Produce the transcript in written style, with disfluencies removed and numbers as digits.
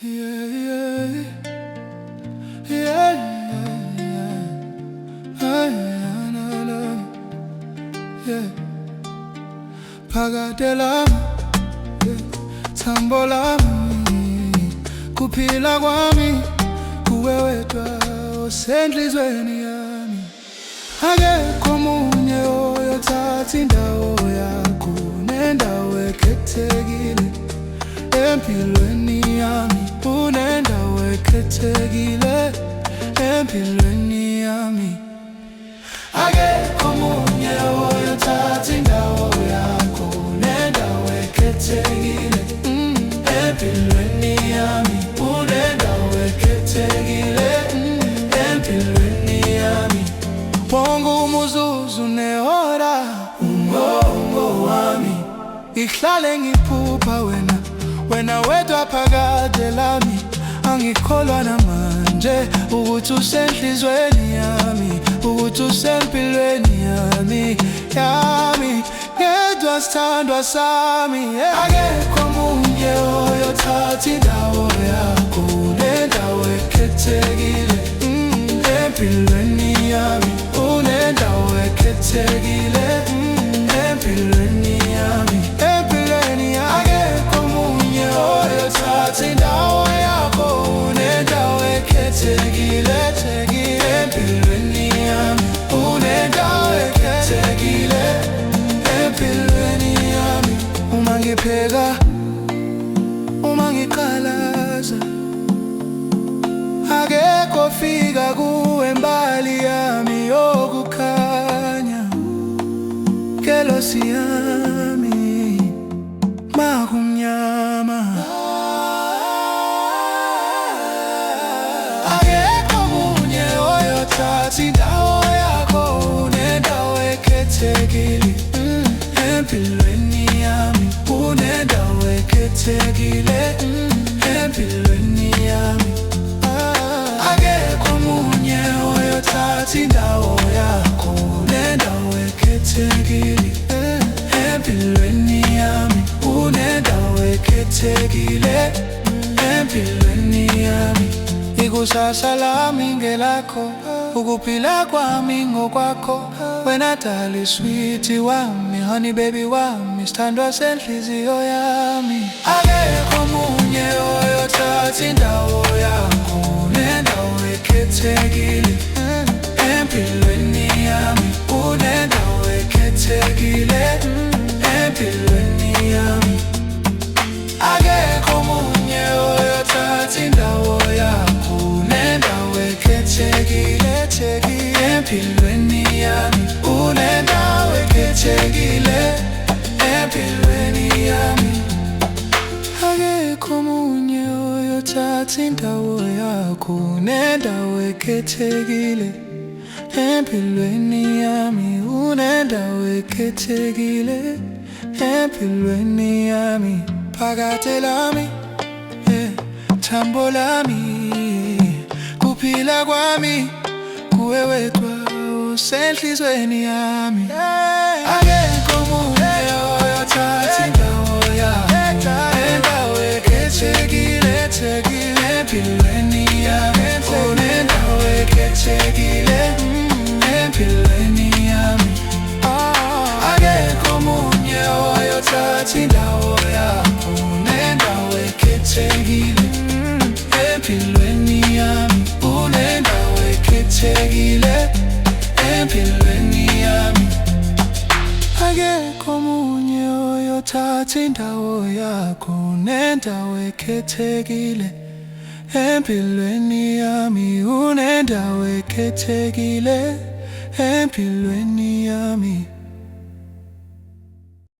Yeah, yeah, yeah, yeah, yeah, no, no, yeah. Phakade lami, thambo lami, kuphila kwami, kuwe wedwa osenhlizweni yami. Akekho omunye oyothatha indawo yakho, nendawo ekhethekile empilweni yami. Unendawo ekhethekile empilweni yami. Akekho omunye oyothatha indawo yakho, nendawo ekhethekile empilweni yami. Unendawo ekhethekile empilweni yami. Wonke umuzuzu nehora umongo wami, ngihlale ngiphupha wena wedwa phakade lami. Angikholwa namanje ukuthi usenhlizweni yami, ukuthi usempilweni yami, ngedwa sithandwa sami. Akekho omunye oyothatha indawo yakho, nendawo ekhethekile empilweni yami. Unendawo ekhethekile empilweni yami, empilweni yami. Akekho omunye oyothatha indawo yakho, unendawo ekhethekile empilweni yami. Unendawo ekhethekile empilweni yami. Uma ngipheka, uma ngiqalaza, akekho ofika kuwe mbali yami yokukhanya. Ngelosi yami makumnyama, akekho omunye oyothatha indawo yakho, unendawo ekhethekile empilweni yami. Unendawo ekhethekile empilweni yami. Akekho omunye oyothatha indawo yakho, nendawo ekhethekile empilweni yami. Unendawo ekhethekile empilweni yami. Ikusasa lami ngelakho, ukuphila kwami ngokwakho. Wena dali sweetie wami, honey baby wami, sithandwa senhliziyo yami. Akekho omunye oyothatha indawo yakho, nendawo ekhethekile empilweni yami. Unendawo ekhethekile empilweni yami. Akekho omunye oyothatha indawo yakho, nendawo ekhethekile empilweni yami. Unendawo ekhethekile empilweni yami. Akekho omunye oyothatha indawo yakho, nendawo ekhethekile empilweni yami. Unendawo ekhethekile empilweni yami. Phakade lami, thambo lami, kuphila kwami, kuwe wedwa osenhlizweni yami. Akekho omunye oyothatha indawo yakho, nendawo ekhethekile empilweni yami. Unendawo ekhethekile empilweni yami. Akekho omunye oyothatha indawo yakho, nendawo ekhethekile empilweni yami. Unendawo ekhethekile empilweni yami. Akekho omunye oyothatha indawo yakho, nendawo ekhethekile empilweni yami. Unendawo ekhethekile empilweni yami.